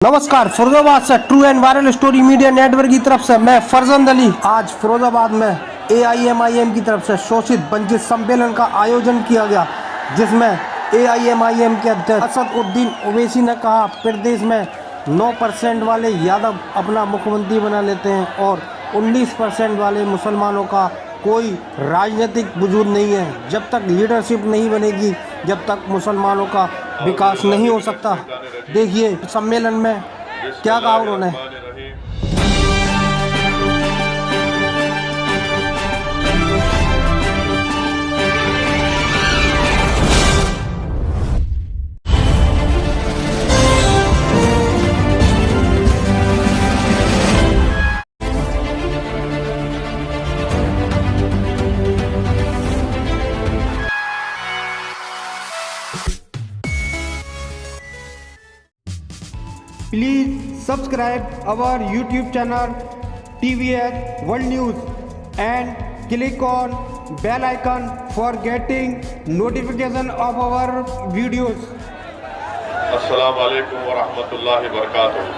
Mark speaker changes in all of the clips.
Speaker 1: नमस्कार, फिरोजाबाद से true and viral story media network की तरफ से मैं फरजंद अली आज फिरोजाबाद में AIMIM की तरफ से शोषित वंचित सम्मेलन का आयोजन किया गया, जिसमें AIMIM के अध्यक्ष असदुद्दीन ओवैसी ने कहा प्रदेश में 9% वाले यादव अपना मुख्यमंत्री बना लेते हैं और 19% वाले मुसलमानों का कोई राजनीतिक वजूद नहीं है। जब तक लीडरशिप नहीं बनेगी, जब तक मुसलमानों का विकास नहीं हो सकता। देखिए सम्मेलन में क्या कहा उन्होंने। Please subscribe our YouTube channel TVS World News and click on bell icon for getting notification of our videos.
Speaker 2: अस्सलाम वालेकुम व रहमतुल्लाहि व बरकातुहू।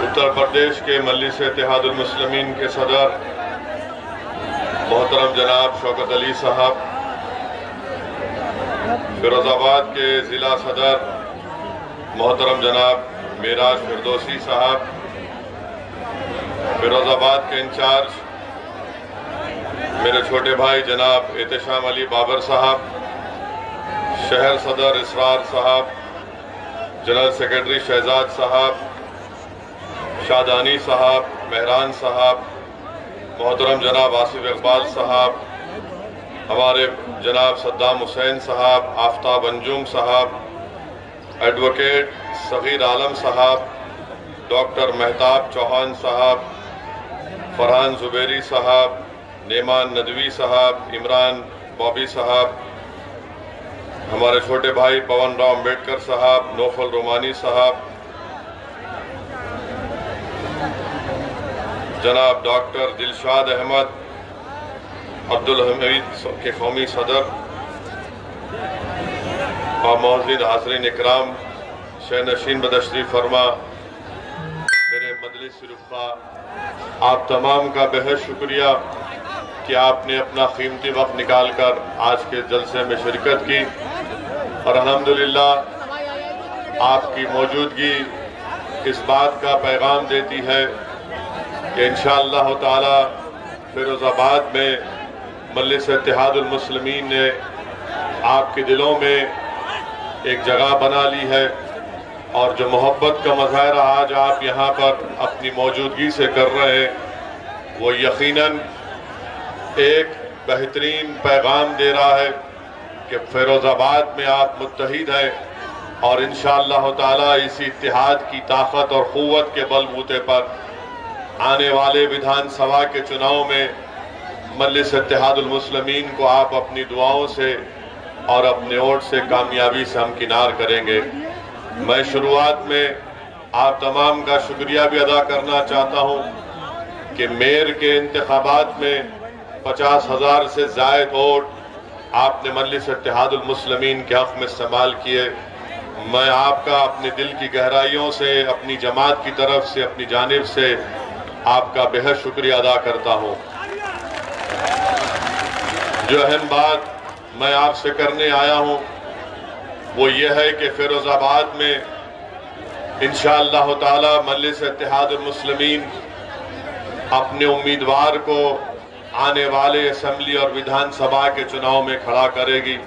Speaker 2: उत्तर प्रदेश के मजलिस इत्तेहादुल मुस्लिमीन के सदर मोहतरम जनाब शौकत अली साहब, फिरोजाबाद के ज़िला सदर मोहतरम जनाब मेराज फिरदौसी साहब, फिरोजाबाद के इंचार्ज मेरे छोटे भाई जनाब एहतशाम अली बाबर साहब, शहर सदर इसरार साहब, जनरल सेक्रेटरी शहजाद साहब, शादानी साहब, मेहरान साहब, मोहतरम जनाब आसिफ इकबाल साहब, हमारे जनाब सद्दाम हुसैन साहब, आफ्ताब अंजुम साहब, एडवोकेट सगीर आलम साहब, डॉक्टर मेहताब चौहान साहब, फरहान जुबैरी साहब, नेमान नदवी साहब, इमरान बॉबी साहब, हमारे छोटे भाई पवन राव अम्बेडकर साहब, नौफल रोमानी साहब, जनाब डॉक्टर दिलशाद अहमद अब्दुल हमीद के कौमी सदर और मोहसिन हाज़रीन इकराम, शहनशीन बदशरीफ फरमा, मेरे मजलिस रुफ़ा, आप तमाम का बेहद शुक्रिया कि आपने अपना कीमती वक्त निकाल कर आज के जलसे में शिरकत की और अल्हम्दुलिल्लाह आपकी मौजूदगी इस बात का पैगाम देती है कि इंशाअल्लाह ताला फिरोज़ाबाद में मजलिस इत्तेहादुल मुस्लिमीन ने आपके दिलों में एक जगह बना ली है और जो मोहब्बत का मुज़ाहरा आज आप यहाँ पर अपनी मौजूदगी से कर रहे हैं वो यकीनन एक बेहतरीन पैगाम दे रहा है कि फिरोज़ाबाद में आप मुत्तहिद हैं और इंशाअल्लाह ताला इसी इत्तेहाद की ताकत और क़ुव्वत के बलबूते पर आने वाले विधानसभा के चुनाव में मजलिस इत्तेहादुल मुस्लिमीन को आप अपनी दुआओं से और अपने वोट से कामयाबी से हमकिनार करेंगे। मैं शुरुआत में आप तमाम का शुक्रिया भी अदा करना चाहता हूं कि मेयर के इंतखाबात में 50,000 से ज़ायद वोट आपने मजलिस इत्तेहादुल मुस्लिमीन के हक़ में इस्तेमाल किए। मैं आपका अपने दिल की गहराइयों से, अपनी जमात की तरफ से, अपनी जानिब से आपका बेहद शुक्रिया अदा करता हूं। जो अहम बात मैं आपसे करने आया हूं वो ये है कि फिरोज़ाबाद में इंशाअल्लाह ताला मजलिस इत्तेहादुल मुस्लिमीन अपने उम्मीदवार को आने वाले असेंबली और विधानसभा के चुनाव में खड़ा करेगी।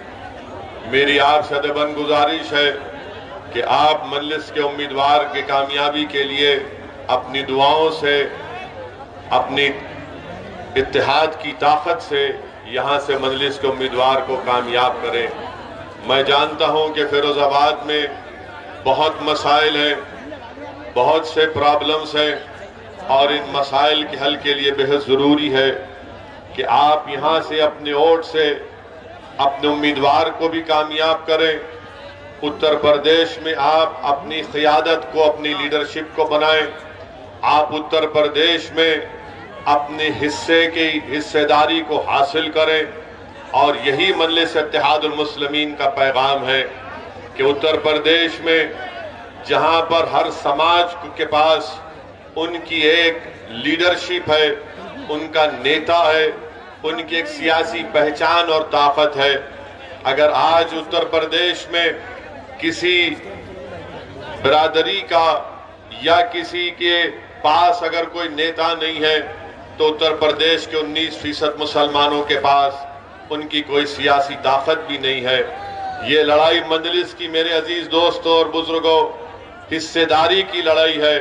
Speaker 2: मेरी आपसे अदबन गुजारिश है कि आप मजलिस के उम्मीदवार की कामयाबी के लिए अपनी दुआओं से, अपनी इत्तेहाद की ताकत से यहाँ से मजलिस के उम्मीदवार को कामयाब करें। मैं जानता हूँ कि फिरोज़ाबाद में बहुत मसाइल हैं, बहुत से प्रॉब्लम्स हैं और इन मसाइल के हल के लिए बेहद ज़रूरी है कि आप यहाँ से अपने वोट से अपने उम्मीदवार को भी कामयाब करें। उत्तर प्रदेश में आप अपनी क़ियादत को, अपनी लीडरशिप को बनाएं। आप उत्तर प्रदेश में अपने हिस्से की हिस्सेदारी को हासिल करें और यही मजलिस इत्तेहादुल मुस्लिमीन का पैगाम है कि उत्तर प्रदेश में जहां पर हर समाज के पास उनकी एक लीडरशिप है, उनका नेता है, उनकी एक सियासी पहचान और ताकत है, अगर आज उत्तर प्रदेश में किसी बिरादरी का या किसी के पास अगर कोई नेता नहीं है तो उत्तर प्रदेश के 19% मुसलमानों के पास उनकी कोई सियासी ताकत भी नहीं है। ये लड़ाई मजलिस की मेरे अजीज दोस्तों और बुजुर्गों हिस्सेदारी की लड़ाई है।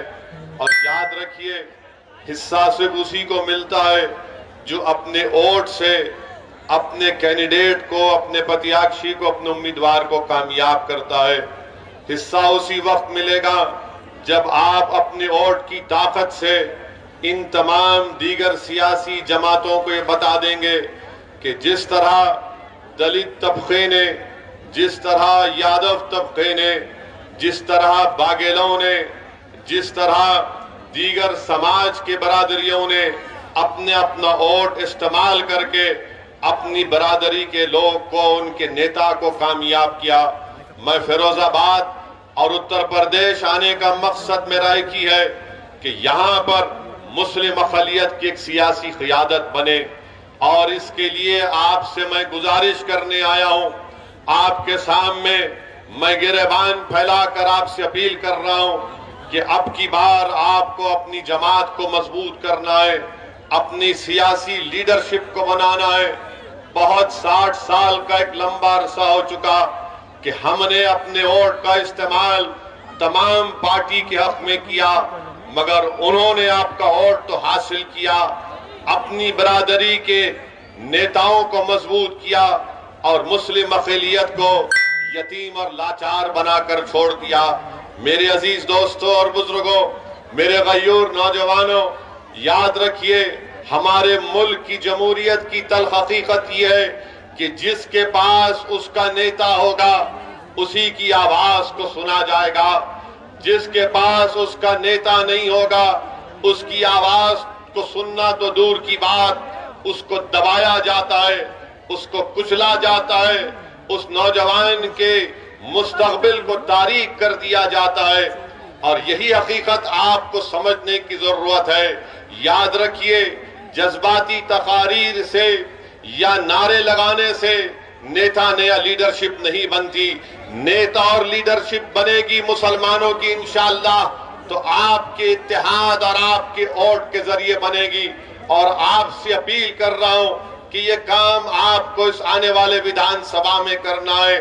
Speaker 2: और याद रखिए, हिस्सा सिर्फ उसी को मिलता है जो अपने वोट से अपने कैंडिडेट को, अपने प्रत्याशी को, अपने उम्मीदवार को कामयाब करता है। हिस्सा उसी वक्त मिलेगा जब आप अपने वोट की ताकत से इन तमाम दीगर सियासी जमातों को ये बता देंगे कि जिस तरह दलित तबके ने, जिस तरह यादव तबके ने, जिस तरह बाघेलों ने, जिस तरह दीगर समाज के बरादरियों ने अपने अपना वोट इस्तेमाल करके अपनी बरादरी के लोग को, उनके नेता को कामयाब किया। मैं फिरोजाबाद और उत्तर प्रदेश आने का मकसद मेरा एक ही है कि यहाँ पर मुस्लिम अक़लियत की एक सियासी क़ियादत बने। और इसके लिए आपसे मैं गुजारिश करने आया हूँ, आपके सामने मैं गिरेबान फैलाकर आपसे अपील कर रहा हूँ कि अब की बार आपको अपनी जमात को मजबूत करना है, अपनी सियासी लीडरशिप को बनाना है। बहुत 60 साल का एक लंबा अरसा हो चुका कि हमने अपने वोट का इस्तेमाल तमाम पार्टी के हक में किया, मगर उन्होंने आपका वोट तो हासिल किया, अपनी बरादरी के नेताओं को मजबूत किया और मुस्लिम अक़लियत को यतीम और लाचार बनाकर छोड़ दिया। मेरे अजीज दोस्तों और बुजुर्गों, मेरे गयूर नौजवानों, याद रखिए, हमारे मुल्क की जमहूरियत की तल्ख़ हकीकत यह है कि जिसके पास उसका नेता होगा उसी की आवाज को सुना जाएगा, जिसके पास उसका नेता नहीं होगा उसकी आवाज को सुनना तो दूर की बात, उसको दबाया जाता है, उसको कुचला जाता है, उस नौजवान के मुस्तकबिल को तारीक कर दिया जाता है। और यही हकीकत आपको समझने की जरूरत है। याद रखिए, जज्बाती तकारीर से या नारे लगाने से नेता नया लीडरशिप नहीं बनती। नेता और लीडरशिप बनेगी मुसलमानों की इंशाअल्लाह तो आपके इत्तेहाद और आपके वोट के जरिए बनेगी। और आपसे अपील कर रहा हूं कि ये काम आपको इस आने वाले विधानसभा में करना है।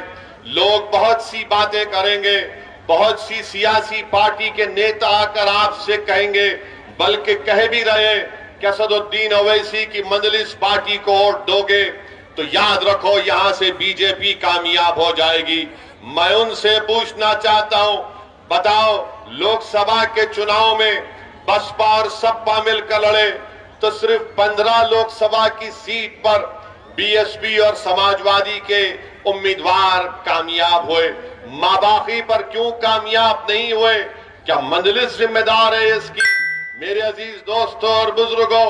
Speaker 2: लोग बहुत सी बातें करेंगे, बहुत सी सियासी पार्टी के नेता आकर आपसे कहेंगे, बल्कि कह भी रहे कि असदुद्दीन ओवैसी की मजलिस पार्टी को वोट दोगे तो याद रखो यहां से बीजेपी कामयाब हो जाएगी। मैं उनसे पूछना चाहता हूं, बताओ, लोकसभा के चुनाव में बसपा और सपा मिलकर लड़े तो सिर्फ 15 लोकसभा की सीट पर बीएसपी और समाजवादी के उम्मीदवार कामयाब हुए। माबाकी पर क्यों कामयाब नहीं हुए? क्या मजलिस जिम्मेदार है इसकी? मेरे अजीज दोस्तों और बुजुर्गों,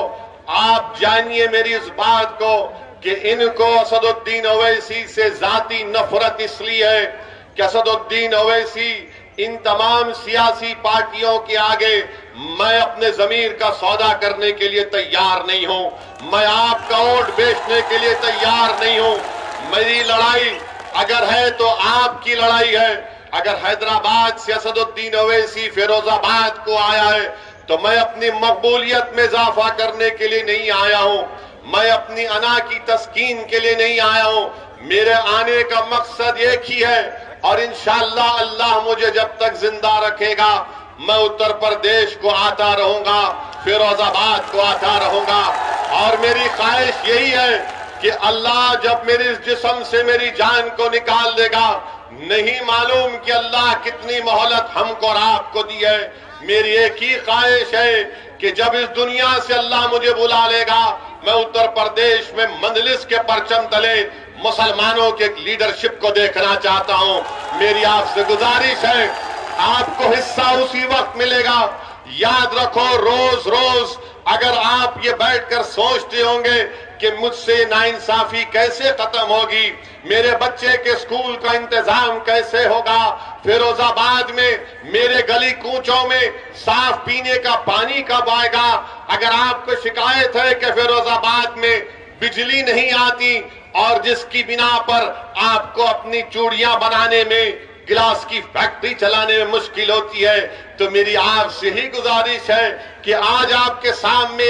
Speaker 2: आप जानिए मेरी इस बात को कि इनको असदुद्दीन ओवैसी से जाती नफरत इसलिए है कि असदुद्दीन ओवैसी इन तमाम सियासी पार्टियों के आगे मैं अपने जमीर का सौदा करने के लिए तैयार नहीं हूं। मैं आपका वोट बेचने के लिए तैयार नहीं हूं। मेरी लड़ाई अगर है तो आपकी लड़ाई है। अगर हैदराबाद से असदुद्दीन ओवैसी फिरोजाबाद को आया है तो मैं अपनी मकबूलियत में इजाफा करने के लिए नहीं आया हूं। मैं अपनी अना की तस्कीन के लिए नहीं आया हूं। मेरे आने का मकसद एक ही है और इंशाअल्लाह अल्लाह मुझे जब तक जिंदा रखेगा मैं उत्तर प्रदेश को आता रहूंगा, फिरोजाबाद को आता रहूंगा। और मेरी ख्वाहिश यही है कि अल्लाह जब मेरे इस जिस्म से मेरी जान को निकाल देगा, नहीं मालूम कि अल्लाह कितनी मोहलत हमको और आपको दी है। मेरी एक ही ख्वाहिश है कि जब इस दुनिया से अल्लाह मुझे बुला लेगा मैं उत्तर प्रदेश में मजलिस के परचम तले मुसलमानों के लीडरशिप को देखना चाहता हूं। मेरी आपसे गुजारिश है, आपको हिस्सा उसी वक्त मिलेगा। याद रखो, रोज रोज अगर आप ये बैठकर सोचते होंगे कि मुझसे नाइंसाफी कैसे खत्म होगी, मेरे बच्चे के स्कूल का इंतजाम कैसे होगा, फिरोजाबाद में मेरे गली कूचों में साफ पीने का पानी कब आएगा। अगर आपको शिकायत है कि फिरोजाबाद में बिजली नहीं आती और जिसकी बिना पर आपको अपनी चूड़ियां बनाने में, गिलास की फैक्ट्री चलाने में मुश्किल होती है, तो मेरी आपसे ही गुजारिश है कि आज आपके सामने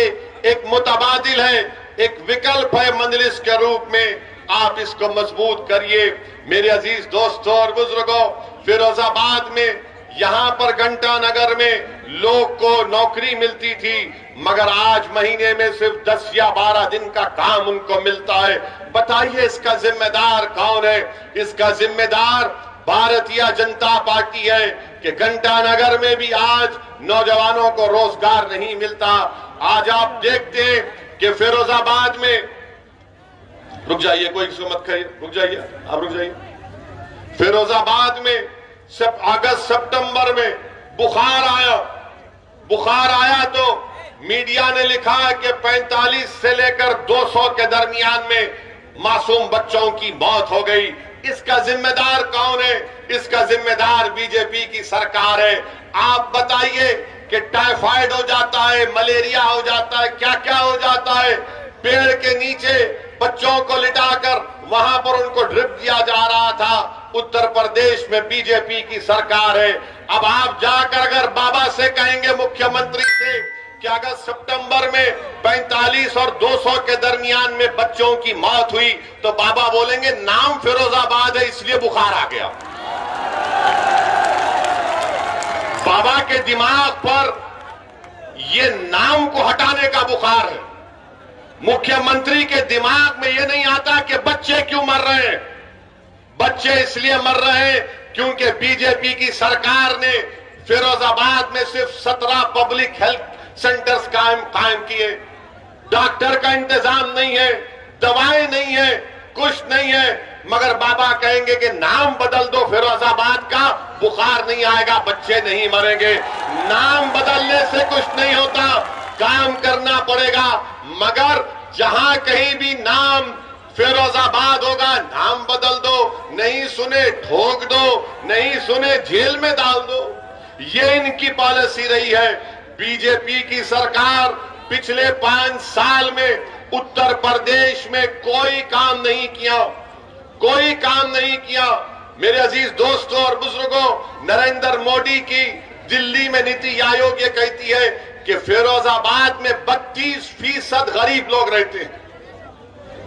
Speaker 2: एक मुतबादिल है, एक विकल्प है मजलिस के रूप में, आप इसको मजबूत करिए। मेरे अजीज दोस्तों और बुजुर्गों, फिरोजाबाद में यहां पर घंटा नगर में लोग को नौकरी मिलती थी, मगर आज महीने में सिर्फ 10 या 12 दिन का काम उनको मिलता है। बताइए इसका जिम्मेदार कौन है? इसका जिम्मेदार भारतीय जनता पार्टी है कि घंटा नगर में भी आज नौजवानों को रोजगार नहीं मिलता। आज आप देखते हैं कि फिरोजाबाद में, रुक जाइए, कोई इसको मत कहिए, रुक जाइए, आप रुक जाइए। फिरोजाबाद में सब अगस्त सितंबर में बुखार आया तो मीडिया ने लिखा कि 45 से लेकर 200 के दरमियान में मासूम बच्चों की मौत हो गई। इसका जिम्मेदार कौन है? इसका जिम्मेदार बीजेपी की सरकार है। आप बताइए कि टाइफाइड हो जाता है, मलेरिया हो जाता है, क्या क्या हो जाता है। पेड़ के नीचे बच्चों को लिटाकर वहां पर उनको ड्रिप दिया जा रहा था। उत्तर प्रदेश में बीजेपी की सरकार है। अब आप जाकर अगर बाबा से कहेंगे, मुख्यमंत्री से, कि अगस्त सितंबर में 45 और 200 के दरमियान में बच्चों की मौत हुई, तो बाबा बोलेंगे नाम फिरोजाबाद है इसलिए बुखार आ गया। बाबा के दिमाग पर ये नाम को हटाने का बुखार है। मुख्यमंत्री के दिमाग में यह नहीं आता कि बच्चे क्यों मर रहे हैं। बच्चे इसलिए मर रहे हैं क्योंकि बीजेपी की सरकार ने फिरोजाबाद में सिर्फ 17 पब्लिक हेल्थ सेंटर्स कायम किए। डॉक्टर का इंतजाम नहीं है, दवाएं नहीं है, कुछ नहीं है, मगर बाबा कहेंगे कि नाम बदल दो फिरोजाबाद का, बुखार नहीं आएगा, बच्चे नहीं मरेंगे। नाम बदलने से कुछ नहीं होता, काम करना पड़ेगा। मगर जहां कहीं भी नाम फिरोजाबाद होगा, नाम बदल दो, नहीं सुने ठोक दो, नहीं सुने जेल में डाल दो। ये इनकी पॉलिसी रही है। बीजेपी की सरकार पिछले 5 साल में उत्तर प्रदेश में कोई काम नहीं किया, कोई काम नहीं किया। मेरे अजीज दोस्तों और बुजुर्गों, नरेंद्र मोदी की दिल्ली में नीति आयोग ये कहती है कि फिरोजाबाद में 32% गरीब लोग रहते हैं।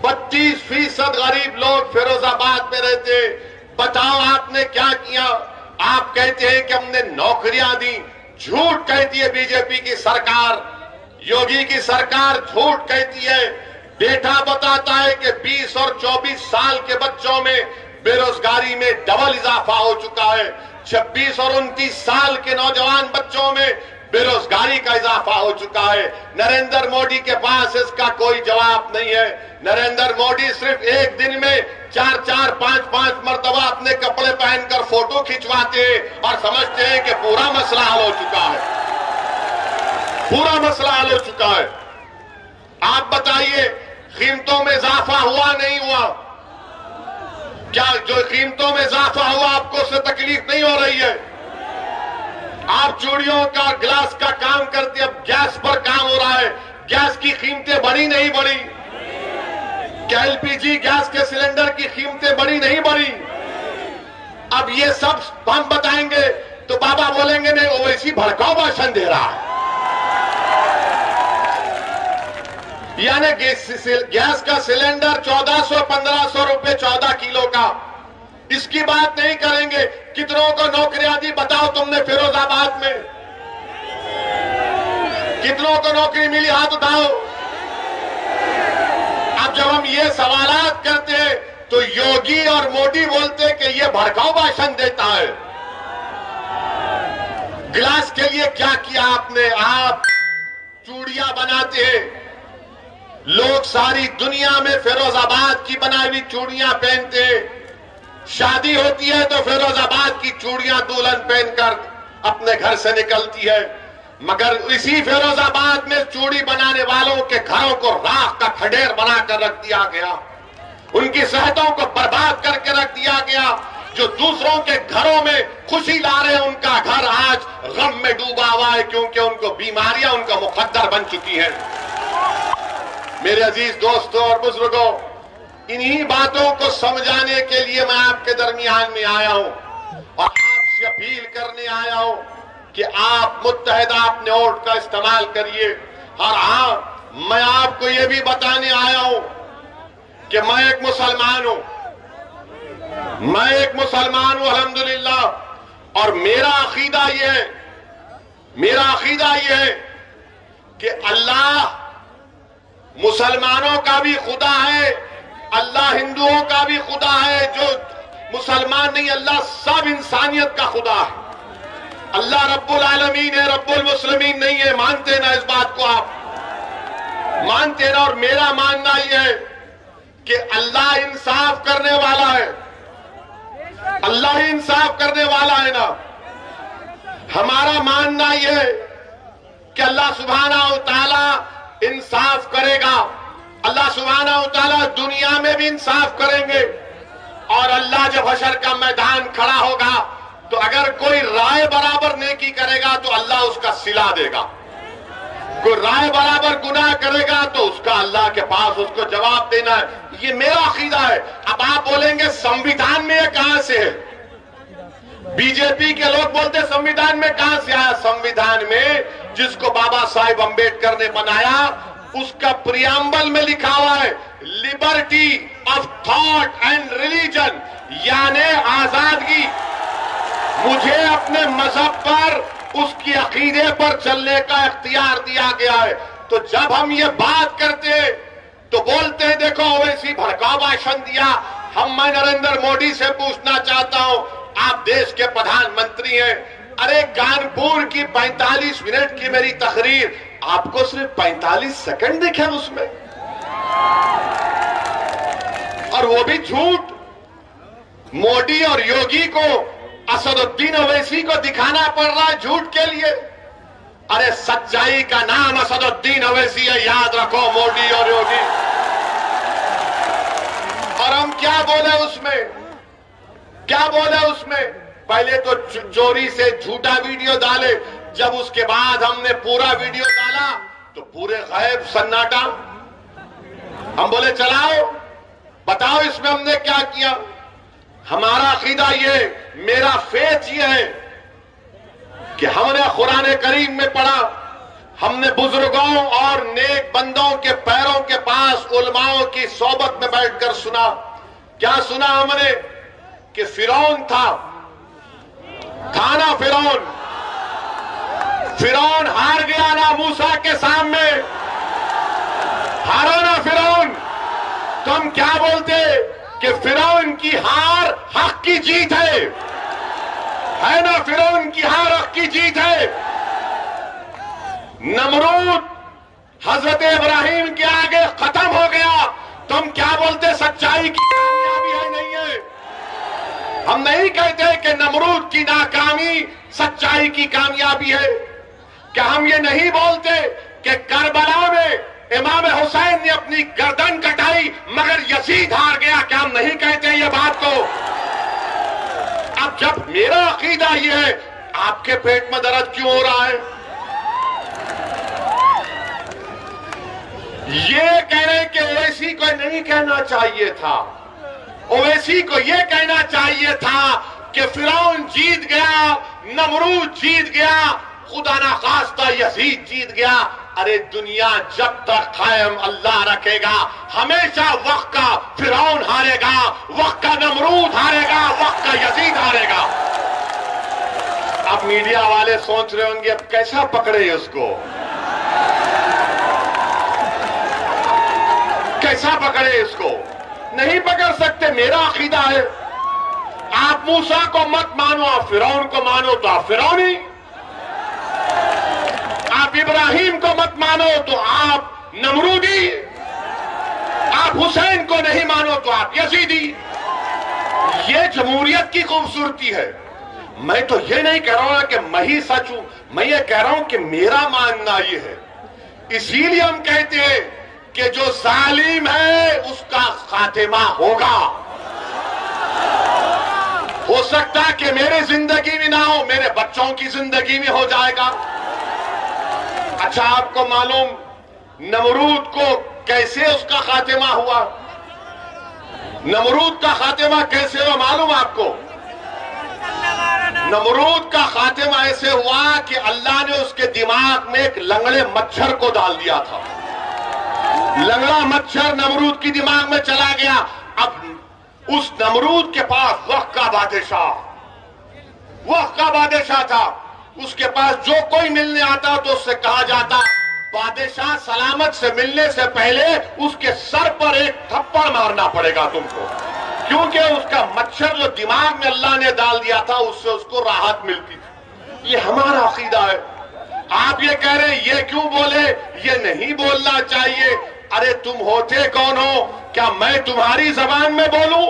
Speaker 2: 32% गरीब लोग फिरोजाबाद में रहते हैं। बताओ आपने क्या किया? आप कहते हैं कि हमने नौकरियां दी, झूठ कहती है बीजेपी की सरकार। योगी की सरकार झूठ कहती है। डेटा बताता है कि 20 और 24 साल के बच्चों में बेरोजगारी में डबल इजाफा हो चुका है। 26 और 29 साल के नौजवान बच्चों में बेरोजगारी का इजाफा हो चुका है। नरेंद्र मोदी के पास इसका कोई जवाब नहीं है। नरेंद्र मोदी सिर्फ एक दिन में 4-4, 5-5 मरतबा अपने कपड़े पहनकर फोटो खिंचवाते हैं और समझते हैं कि पूरा मसला हल हो चुका है, पूरा मसला हल हो चुका है। आप बताइए, कीमतों में इजाफा हुआ नहीं हुआ? क्या जो कीमतों में इजाफा हुआ आपको उससे तकलीफ नहीं हो रही है? आप चूड़ियों का, गिलास का काम करते, अब गैस पर काम हो रहा है। गैस की कीमतें बढ़ी नहीं बढ़ी? क्या एलपीजी गैस के सिलेंडर की कीमतें बढ़ी नहीं बढ़ी? अब ये सब हम बताएंगे तो बाबा बोलेंगे नहीं, ओवैसी भड़काऊ भाषण दे रहा है। यानी गैस का सिलेंडर 1400-1500 रुपए 14 किलो का, इसकी बात नहीं करेंगे। कितनों को नौकरियां दी बताओ तुमने फिरोजाबाद में? कितनों को नौकरी मिली हाथ उठाओ। अब जब हम ये सवालात करते हैं तो योगी और मोदी बोलते हैं कि ये भड़काऊ भाषण देता है। गिलास के लिए क्या किया आपने? आप चूड़ियां बनाते हैं, लोग सारी दुनिया में फिरोजाबाद की बनाई हुई चूड़ियां पहनते हैं। शादी होती है तो फिरोजाबाद की चूड़ियां दुल्हन पहनकर अपने घर से निकलती है। मगर इसी फिरोजाबाद में चूड़ी बनाने वालों के घरों को राख का खंडेर बनाकर रख दिया गया, उनकी सेहतों को बर्बाद करके रख दिया गया। जो दूसरों के घरों में खुशी ला रहे हैं, उनका घर आज गम में डूबा हुआ है, क्योंकि उनको बीमारियां उनका मुकद्दर बन चुकी हैं। मेरे अजीज दोस्तों और बुजुर्गों, इन्हीं बातों को समझाने के लिए मैं आपके दरमियान में आया हूं और आपसे अपील करने आया हूं कि आप मुत्तहिदा अपने वोट का इस्तेमाल करिए। और हाँ, मैं आपको यह भी बताने आया हूं कि मैं एक मुसलमान हूं, अल्हम्दुलिल्लाह, और मेरा अकीदा यह है कि अल्लाह मुसलमानों का भी खुदा है, अल्लाह हिंदुओं का भी खुदा है। जो मुसलमान नहीं, अल्लाह सब इंसानियत का खुदा है। अल्लाह रब्बुल आलमीन है, रब्बुल मुस्लिमीन नहीं है। मानते ना इस बात को? आप मानते ना? और मेरा मानना यह है कि अल्लाह इंसाफ करने वाला है, अल्लाह ही इंसाफ करने वाला है ना। हमारा मानना यह है कि अल्लाह सुब्हानहू व तआला इंसाफ करेगा, अल्लाह सुब्हानहू व तआला दुनिया में भी इंसाफ करेंगे। और अल्लाह जब हशर का मैदान खड़ा होगा तो अगर कोई राय बराबर नेकी करेगा तो अल्लाह उसका सिला देगा, कोई राय बराबर गुनाह करेगा तो उसका अल्लाह के पास उसको जवाब देना है। ये मेरा अकीदा है। अब आप बोलेंगे संविधान में ये कहां से है? बीजेपी के लोग बोलते संविधान में कहां से आया? संविधान में जिसको बाबा साहेब अंबेडकर ने बनाया, उसका प्रियम्बल में लिखा हुआ है liberty of thought and religion, यानी आजादगी। मुझे अपने मजहब पर, उसकी अकीदे पर चलने का इख्तियार दिया गया है। तो जब हम ये बात करते हैं तो बोलते हैं देखो ओवैसी भड़काऊ भाषण दिया। मैं नरेंद्र मोदी से पूछना चाहता हूं, आप देश के प्रधानमंत्री हैं, अरे कानपुर की 45 मिनट की मेरी तकरीर, आपको सिर्फ 45 सेकंड दिखे उसमें, और वो भी झूठ। मोदी और योगी को, असदुद्दीन ओवैसी को दिखाना पड़ रहा है झूठ के लिए। अरे सच्चाई का नाम असदुद्दीन ओवैसी है, याद रखो, मोदी और योगी। और हम क्या बोले उसमें? पहले तो चोरी से झूठा वीडियो डाले, जब उसके बाद हमने पूरा वीडियो डाला तो पूरे गायब, सन्नाटा। हम बोले चलाओ, बताओ इसमें हमने क्या किया। हमारा अकीदा ये, मेरा फेथ ये है कि हमने कुरान करीम में पढ़ा, हमने बुजुर्गों और नेक बंदों के पैरों के पास उलमाओं की सोबत में बैठकर सुना। क्या सुना हमने? कि फिरौन था ना फिरौन हार गया ना मूसा के सामने। हारो ना फिरौन। तो हम क्या बोलते कि फिरौन की हार हक की जीत है ना? फिरौन की हार हक की जीत है। नमरूद हजरत इब्राहिम के आगे खत्म हो गया, तो हम क्या बोलते? सच्चाई की कामयाबी है, नहीं है? हम नहीं कहते कि नमरूद की नाकामी सच्चाई की कामयाबी है। क्या हम ये नहीं बोलते कि करबला में इमाम हुसैन ने अपनी गर्दन कटाई मगर यजीद हार गया? क्या हम नहीं कहते ये बात को? अब जब मेरा अकीदा ये है, आपके पेट में दर्द क्यों हो रहा है? ये कह रहे कि ओवैसी को नहीं कहना चाहिए था, ओवैसी को यह कहना चाहिए था कि फिरौन जीत गया, नमरूद जीत गया, खुदा ना खास्ता यजीद जीत गया। अरे दुनिया जब तक कायम अल्लाह रखेगा, हमेशा वक्त का फिरौन हारेगा, वक्त का नमरूद हारेगा, वक्त का यजीद हारेगा। अब मीडिया वाले सोच रहे होंगे अब कैसा पकड़े उसको, कैसा पकड़े इसको? नहीं पकड़ सकते। मेरा अकीदा है, आप मूसा को मत मानो, आप फिरौन को मानो तो आप फिरौनी, आप इब्राहिम को मत मानो तो आप नमरूदी, आप हुसैन को नहीं मानो तो आप यजीदी। ये जमहूरियत की खूबसूरती है। मैं तो ये नहीं कह रहा हूं कि मैं ही सच हूं, मैं ये कह रहा हूं कि मेरा मानना ये है। इसीलिए हम कहते हैं कि जो जालिम है उसका खातिमा होगा। हो सकता है कि मेरे जिंदगी में ना हो, मेरे बच्चों की जिंदगी में हो जाएगा। अच्छा, आपको मालूम नमरूद को कैसे उसका खातिमा हुआ? नमरूद का खातिमा कैसे हुआ मालूम आपको? नमरूद का खातिमा ऐसे हुआ कि अल्लाह ने उसके दिमाग में एक लंगड़े मच्छर को डाल दिया था। लंगड़ा मच्छर नमरूद की दिमाग में चला गया। अब उस नमरूद के पास वक्त का बादशाह था। उसके पास जो कोई मिलने आता तो उससे कहा जाता, बादशाह सलामत से मिलने से पहले उसके सर पर एक थप्पड़ मारना पड़ेगा तुमको, क्योंकि उसका मच्छर जो दिमाग में अल्लाह ने डाल दिया था उससे उसको राहत मिलती थी। ये हमारा अकीदा है। आप ये कह रहे ये क्यों बोले, ये नहीं बोलना चाहिए। अरे तुम होते कौन हो? क्या मैं तुम्हारी जबान में बोलूं?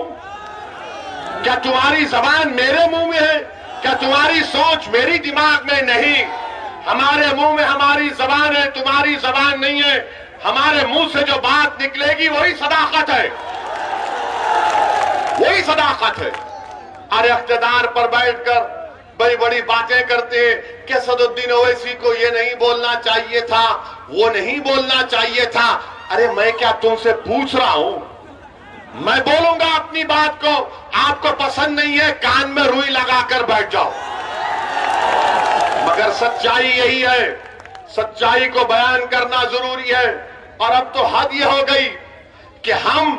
Speaker 2: क्या तुम्हारी जबान मेरे मुंह में है? क्या तुम्हारी सोच मेरी दिमाग में नहीं? हमारे मुंह में हमारी जबान है, तुम्हारी जबान नहीं है। हमारे मुंह से जो बात निकलेगी वही सदाकत है, वही सदाकत है। अरे इख्तिदार पर बैठकर बड़ी बड़ी बातें करते हैं कि असदुद्दीन ओवैसी को ये नहीं बोलना चाहिए था, वो नहीं बोलना चाहिए था। अरे मैं क्या तुमसे पूछ रहा हूं? मैं बोलूंगा अपनी बात को, आपको पसंद नहीं है कान में रुई लगाकर बैठ जाओ। मगर सच्चाई यही है, सच्चाई को बयान करना जरूरी है। और अब तो हद यह हो गई कि हम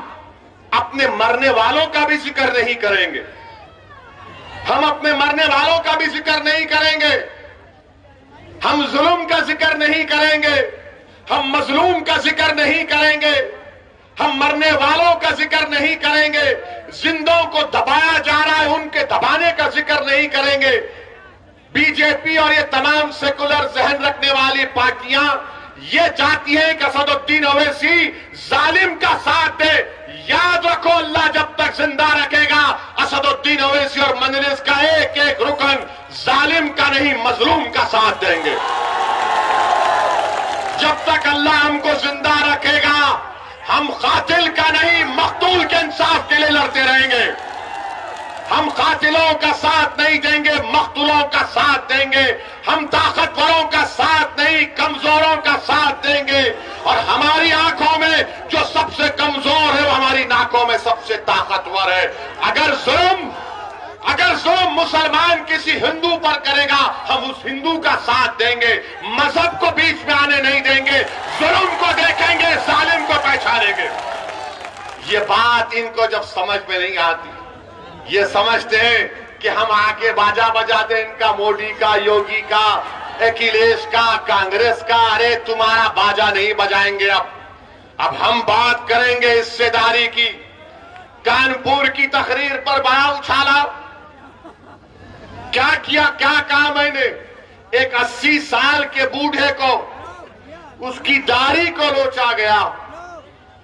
Speaker 2: अपने मरने वालों का भी जिक्र नहीं करेंगे। हम अपने मरने वालों का भी जिक्र नहीं करेंगे। हम जुल्म का जिक्र नहीं करेंगे। हम मजलूम का जिक्र नहीं करेंगे। हम मरने वालों का जिक्र नहीं करेंगे। जिंदों को दबाया जा रहा है उनके दबाने का जिक्र नहीं करेंगे। बीजेपी और ये तमाम सेकुलर जहन रखने वाली पार्टियां ये चाहती हैं कि असदुद्दीन ओवैसी जालिम का साथ दे। याद रखो, अल्लाह जब तक जिंदा रखेगा असदुद्दीन ओवैसी और मजलिस का एक एक रुकन जालिम का नहीं मजलूम का साथ देंगे। जब तक अल्लाह हमको जिंदा रखेगा हम कातिल का नहीं मकतूल के इंसाफ के लिए लड़ते रहेंगे। हम कातिलों का साथ नहीं देंगे, मकतूलों का साथ देंगे। हम ताकतवरों का साथ नहीं, कमजोरों का साथ देंगे। और हमारी आंखों में जो सबसे कमजोर है वो हमारी नाकों में सबसे ताकतवर है। अगर जुल्म मुसलमान किसी हिंदू पर करेगा हम उस हिंदू का साथ देंगे। मजहब को बीच में आने नहीं देंगे। जुल्म को देखेंगे, जालिम को पहचानेंगे। ये बात इनको जब समझ में नहीं आती, ये समझते हैं कि हम आके बाजा बजा दें इनका, मोदी का, योगी का, अखिलेश का, कांग्रेस का। अरे तुम्हारा बाजा नहीं बजाएंगे। अब हम बात करेंगे हिस्सेदारी की। कानपुर की तकरीर पर बड़ा उछाला, क्या किया, क्या कहा मैंने? एक 80 साल के बूढ़े को उसकी दाढ़ी को लोचा गया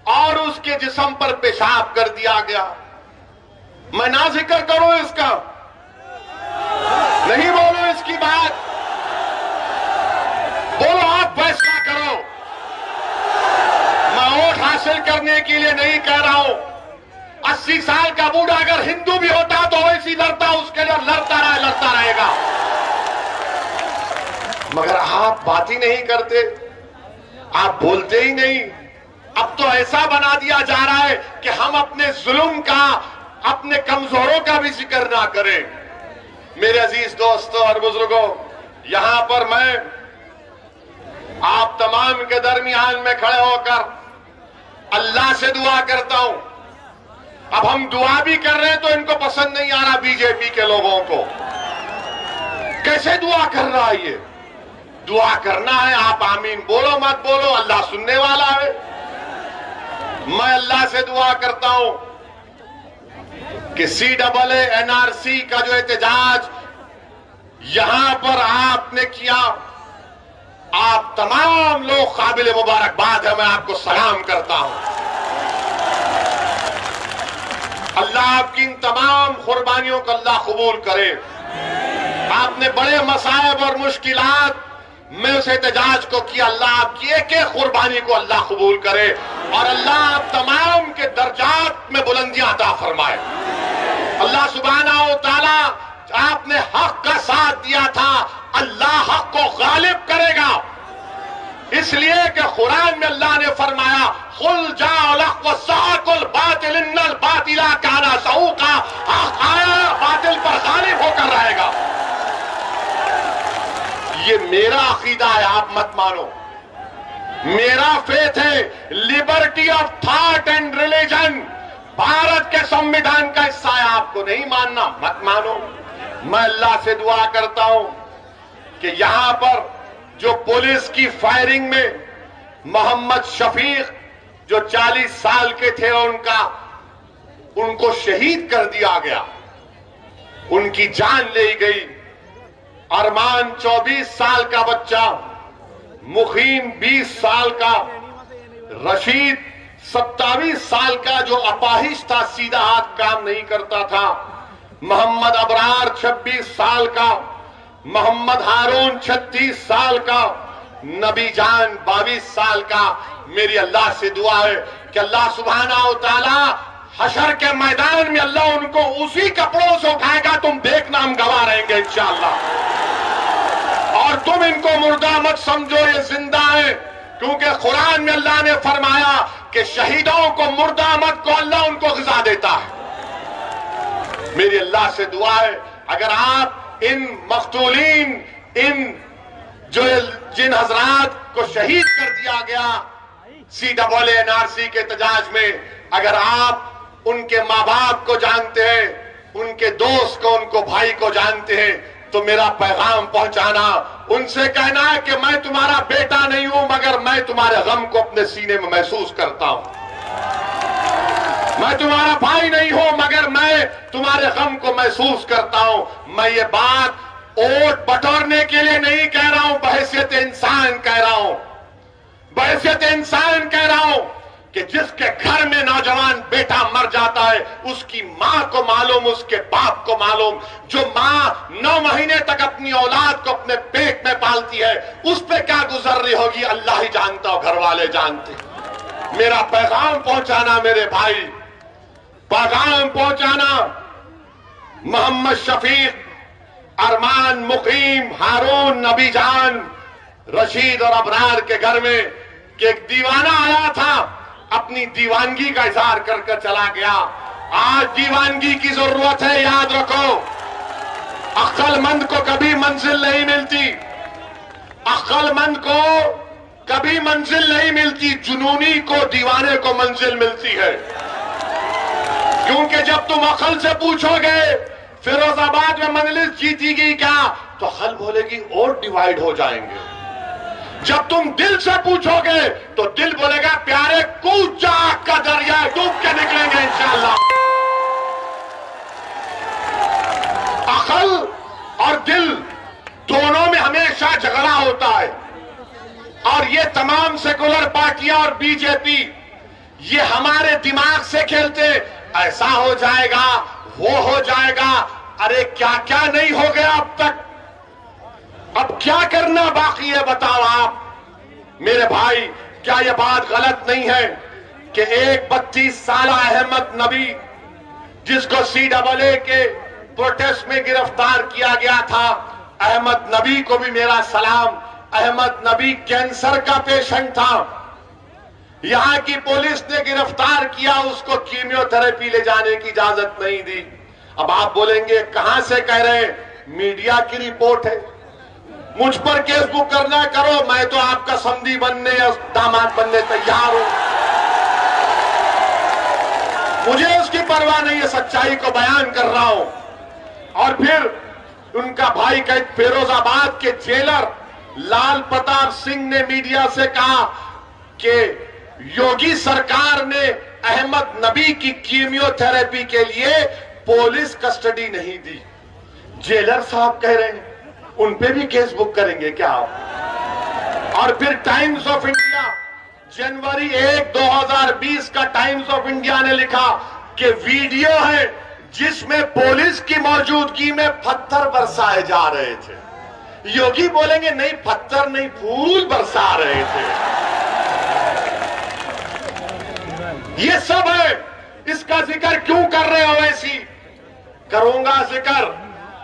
Speaker 2: और उसके जिस्म पर पेशाब कर दिया गया। मैं ना जिक्र करूं इसका, नहीं बोलो इसकी बात, बोलो आप फैसला करो। मैं वोट हासिल करने के लिए नहीं कह रहा हूं। 80 साल का बूढ़ा अगर हिंदू भी होता तो वैसी लड़ता, उसके लिए लड़ता रहेगा। मगर आप बात ही नहीं करते, आप बोलते ही नहीं। अब तो ऐसा बना दिया जा रहा है कि हम अपने जुल्म का, अपने कमजोरों का भी जिक्र ना करें। मेरे अजीज दोस्तों और बुजुर्गों, यहां पर मैं आप तमाम के दरमियान में खड़े होकर अल्लाह से दुआ करता हूं। अब हम दुआ भी कर रहे हैं तो इनको पसंद नहीं आ रहा बीजेपी के लोगों को। कैसे दुआ कर रहा है ये? दुआ करना है, आप आमीन बोलो मत बोलो, अल्लाह सुनने वाला है। मैं अल्लाह से दुआ करता हूं कि CAA NRC का जो एहतजाज यहां पर आपने किया, आप तमाम लोग काबिल मुबारकबाद है। मैं आपको सलाम करता हूं। अल्लाह आपकी इन तमाम कुर्बानियों को अल्लाह कबूल करे। आपने बड़े मसायब और मुश्किलात में उस एहतजाज को किया। अल्लाह आपकी एक एक कुर्बानी को अल्लाह कबूल करे और अल्लाह आप तमाम के दर्जात में बुलंदियां अता फरमाए। अल्लाह सुब्हानहू व तआला, आपने हक का साथ दिया था, अल्लाह हक को गालिब करेगा। इसलिए कि कुरान में अल्लाह ने फरमाया, कुल जाअल हक व ज़हक़ल बातिल इन्नल बातिला काना ज़हूक़ा, हक आया बातिल पर गालिब होकर रहेगा। ये मेरा अकीदा है, आप मत मानो। मेरा फेथ है liberty of thought and religion, Bharat के संविधान का हिस्सा है। आपको नहीं मानना मत मानो। मैं अल्लाह से दुआ करता हूं कि यहां पर जो पुलिस की फायरिंग में मोहम्मद शफीक जो 40 साल के थे उनको शहीद कर दिया गया, उनकी जान ले गई। अरमान 24 साल का बच्चा, मुखीम 20 साल का, रशीद 27 साल का जो अपाहिज था, सीधा हाथ काम नहीं करता था, मोहम्मद अबरार 26 साल का, मोहम्मद हारून 36 साल का, नबी जान 22 साल का। मेरी अल्लाह से दुआ है कि अल्लाह सुब्हानहू व तआला हशर के मैदान में अल्लाह उनको उसी कपड़ों से उठाएगा। तुम देखना, हम गवाह रहेंगे इंशाअल्लाह। और तुम इनको मुर्दा मत समझो, ये जिंदा है, क्योंकि कुरान में अल्लाह ने फरमाया कि शहीदों को मुर्दा मत को अल्लाह उनको ग़िज़ा देता है। मेरी अल्लाह से दुआ है, अगर आप इन मक़तूलीन, इन जो जिन हजरात को शहीद कर दिया गया CAA-NRC के एहतजाज में, अगर आप उनके माँ बाप को जानते हैं, उनके दोस्त को, उनको भाई को जानते हैं, तो मेरा पैगाम पहुंचाना, उनसे कहना है कि मैं तुम्हारा बेटा नहीं हूं, मगर मैं तुम्हारे गम को अपने सीने में महसूस करता हूं। मैं तुम्हारा भाई नहीं हूं, मगर मैं तुम्हारे गम को महसूस करता हूं। मैं ये बात वोट बटोरने के लिए नहीं कह रहा हूं, बहैसियत इंसान कह रहा हूं, बहैसियत इंसान कह रहा हूं कि जिसके घर में नौजवान बेटा मर जाता है, उसकी मां को मालूम, उसके बाप को मालूम। जो मां 9 महीने तक अपनी औलाद को अपने पेट में पालती है, उस पे क्या गुजर रही होगी अल्लाह ही जानता हो, घर वाले जानते। मेरा पैगाम पहुंचाना मेरे भाई, पैगाम पहुंचाना मोहम्मद शफीक, अरमान, मुकीम, हारून, नबी जान, रशीद और अबरार के घर में कि एक दीवाना आया था, अपनी दीवानगी का इजहार कर कर चला गया। आज दीवानगी की जरूरत है, याद रखो। अक्लमंद को कभी मंजिल नहीं मिलती, अक्लमंद को कभी मंजिल नहीं मिलती, जुनूनी को, दीवाने को मंजिल मिलती है। क्योंकि जब तुम अकल से पूछोगे फिरोजाबाद में मजलिस जीती गई क्या, तो हल बोलेगी और डिवाइड हो जाएंगे। जब तुम दिल से पूछोगे तो दिल बोलेगा प्यारे कूद जा, आग का दरिया डूब के निकलेंगे इंशाअल्लाह। अकल और दिल दोनों में हमेशा झगड़ा होता है। और ये तमाम सेकुलर पार्टियां और बीजेपी ये हमारे दिमाग से खेलते, ऐसा हो जाएगा, वो हो जाएगा। अरे क्या क्या नहीं हो गया अब तक, अब क्या करना बाकी है बताओ आप मेरे भाई। क्या यह बात गलत नहीं है कि एक 32 साल अहमद नबी, जिसको CAA के प्रोटेस्ट में गिरफ्तार किया गया था, अहमद नबी को भी मेरा सलाम। अहमद नबी कैंसर का पेशेंट था, यहां की पुलिस ने गिरफ्तार किया, उसको कीमियोथेरेपी ले जाने की इजाजत नहीं दी। अब आप बोलेंगे कहां से कह रहे हैं, मीडिया की रिपोर्ट है, मुझ पर केस बुक करना करो, मैं तो आपका समधी बनने या दामाद बनने तैयार हूं। मुझे उसकी परवाह नहीं है, सच्चाई को बयान कर रहा हूं। और फिर उनका भाई का फिरोजाबाद के जेलर लाल प्रताप सिंह ने मीडिया से कहा कि योगी सरकार ने अहमद नबी की कीमियोथेरेपी के लिए पुलिस कस्टडी नहीं दी। जेलर साहब कह रहे हैं उन पे भी केस बुक करेंगे क्या आप? और फिर टाइम्स ऑफ इंडिया जनवरी 1, 2020 का टाइम्स ऑफ इंडिया ने लिखा कि वीडियो है जिसमें पुलिस की मौजूदगी में पत्थर बरसाए जा रहे थे। योगी बोलेंगे नहीं पत्थर नहीं फूल बरसा रहे थे। ये सब है, इसका जिक्र क्यों कर रहे हो? ऐसी करूंगा जिक्र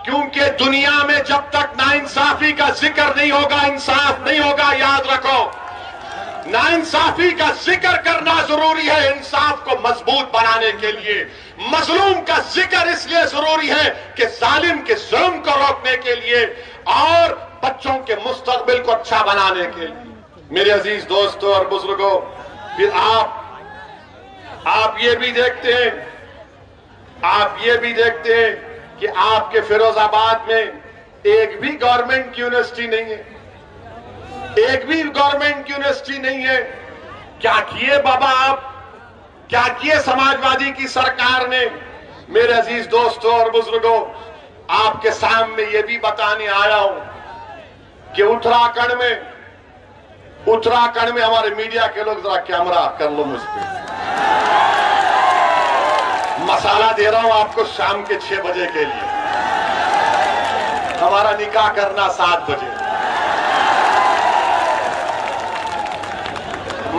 Speaker 2: क्योंकि दुनिया में जब तक नाइंसाफी का जिक्र नहीं होगा, इंसाफ नहीं होगा। याद रखो, नाइंसाफी का जिक्र करना जरूरी है इंसाफ को मजबूत बनाने के लिए। मजलूम का जिक्र इसलिए जरूरी है कि जालिम के जुल्म को रोकने के लिए और बच्चों के मुस्तकबिल को अच्छा बनाने के लिए। मेरे अजीज दोस्तों और बुजुर्गों, फिर आप ये भी देखते हैं, कि आपके फिरोजाबाद में एक भी गवर्नमेंट यूनिवर्सिटी नहीं है। एक भी गवर्नमेंट यूनिवर्सिटी नहीं है। क्या किए बाबा आप? क्या किए समाजवादी की सरकार ने? मेरे अजीज दोस्तों और बुजुर्गों, आपके सामने ये भी बताने आया हूं कि उत्तराखंड में हमारे मीडिया के लोग जरा कैमरा कर लो मुझ पे। मसाला दे रहा हूं आपको शाम के 6 बजे के लिए। हमारा निकाह करना 7 बजे।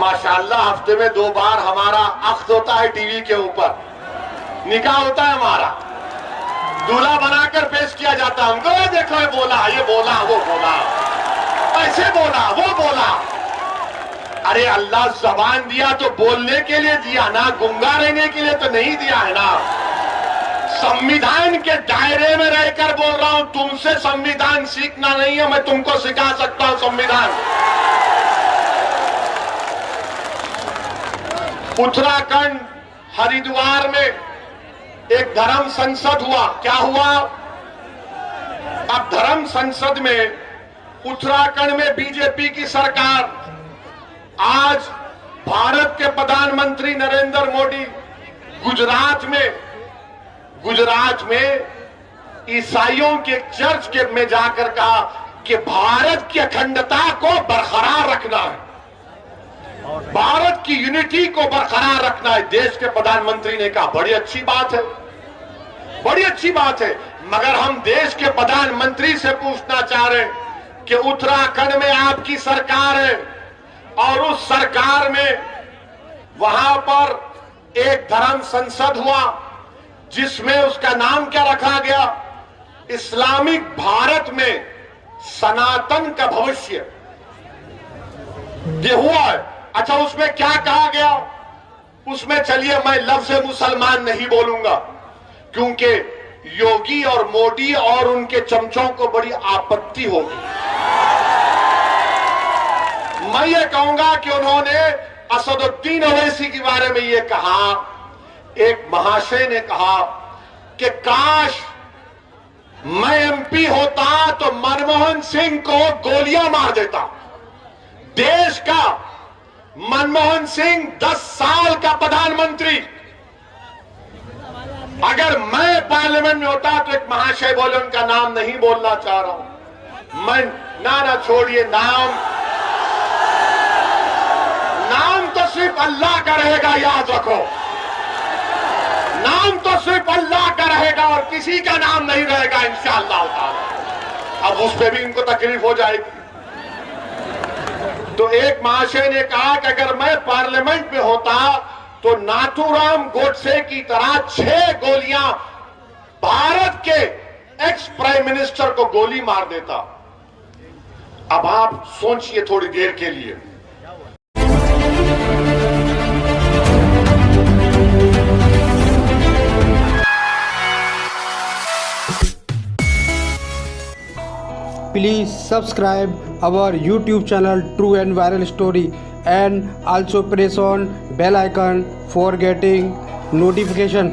Speaker 2: माशाअल्लाह हफ्ते में 2 बार हमारा अख्त होता है टीवी के ऊपर, निकाह होता है हमारा। दूल्हा बनाकर पेश किया जाता है हमको। देखो ये बोला, ये बोला, वो बोला, ऐसे बोला, वो बोला। अरे अल्लाह जबान दिया तो बोलने के लिए दिया ना, गुंगा रहने के लिए तो नहीं दिया है ना। संविधान के दायरे में रहकर बोल रहा हूं, तुमसे संविधान सीखना नहीं है, मैं तुमको सिखा सकता हूं संविधान। उत्तराखंड हरिद्वार में एक धर्म संसद हुआ। क्या हुआ? अब धर्म संसद में उत्तराखंड में बीजेपी की सरकार, आज भारत के प्रधानमंत्री नरेंद्र मोदी गुजरात में ईसाइयों के चर्च के में जाकर कहा कि भारत की अखंडता को बरकरार रखना है, भारत की यूनिटी को बरकरार रखना है। देश के प्रधानमंत्री ने कहा बड़ी अच्छी बात है, बड़ी अच्छी बात है। मगर हम देश के प्रधानमंत्री से पूछना चाह रहे हैं कि उत्तराखंड में आपकी सरकार है और उस सरकार में वहां पर एक धर्म संसद हुआ जिसमें उसका नाम क्या रखा गया? इस्लामिक भारत में सनातन का भविष्य। ये हुआ है। अच्छा, उसमें क्या कहा गया? उसमें चलिए मैं लफ्ज़ मुसलमान नहीं बोलूंगा क्योंकि योगी और मोदी और उनके चमचों को बड़ी आपत्ति होगी। मैं ये कहूंगा कि उन्होंने असदुद्दीन ओवैसी के बारे में ये कहा, एक महाशय ने कहा कि काश मैं एमपी होता तो मनमोहन सिंह को गोलियां मार देता। देश का मनमोहन सिंह 10 साल का प्रधानमंत्री, अगर मैं पार्लियामेंट में होता तो एक महाशय बोले, उनका नाम नहीं बोलना चाह रहा हूं मैं, ना छोड़िए, नाम तो सिर्फ अल्लाह का रहेगा। याद रखो, नाम तो सिर्फ अल्लाह का रहेगा और किसी का नाम नहीं रहेगा इंशाअल्लाह ताला। अब उस पर भी इनको तकलीफ हो जाएगी। तो एक महाशय ने कहा कि अगर मैं पार्लियामेंट में होता तो नाथूराम गोडसे की तरह 6 गोलियां भारत के एक्स प्राइम मिनिस्टर को गोली मार देता। अब आप सोचिए थोड़ी देर के लिए।
Speaker 1: Please subscribe our YouTube channel True and Viral Story and also press on bell icon for getting notification.